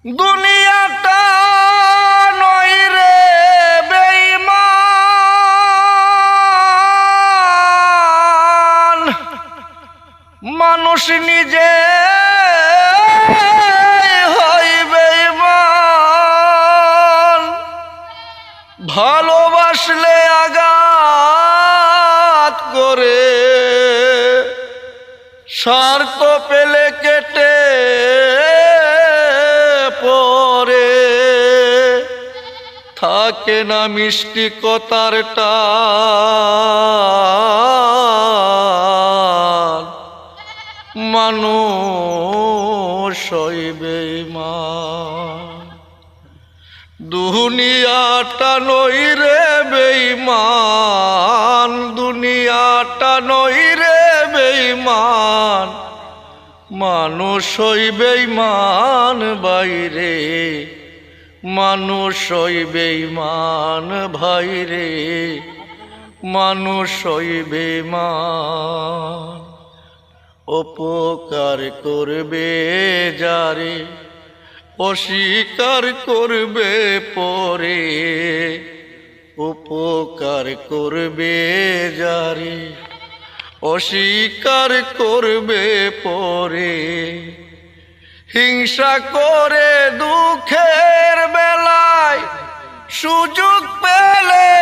দুনিয়াটা নই রে বেঈমান, মানুষ নিজে হয় বেঈমান। ভালোবাসলে আঘাত করে, স্বার্থ পেলে কেটে পরে, থাকে না মিষ্টি কথার টান, মানুষ হয় বেঈমান। দুনিয়াটা নই রে বেঈমান, দুনিয়াটা নই রে বেঈমান, মানুষ হই বেঈমান বাইরে, মানুষ হই বেঈমান ভাইরে, মানুষ হই বেঈমান। উপকার করবে যারে, অস্বীকার করবে পরে, উপকার করবে যারে, অস্বীকার করবে পরে। হিংসা করে দুঃখের বেলায় সুযোগ পেলে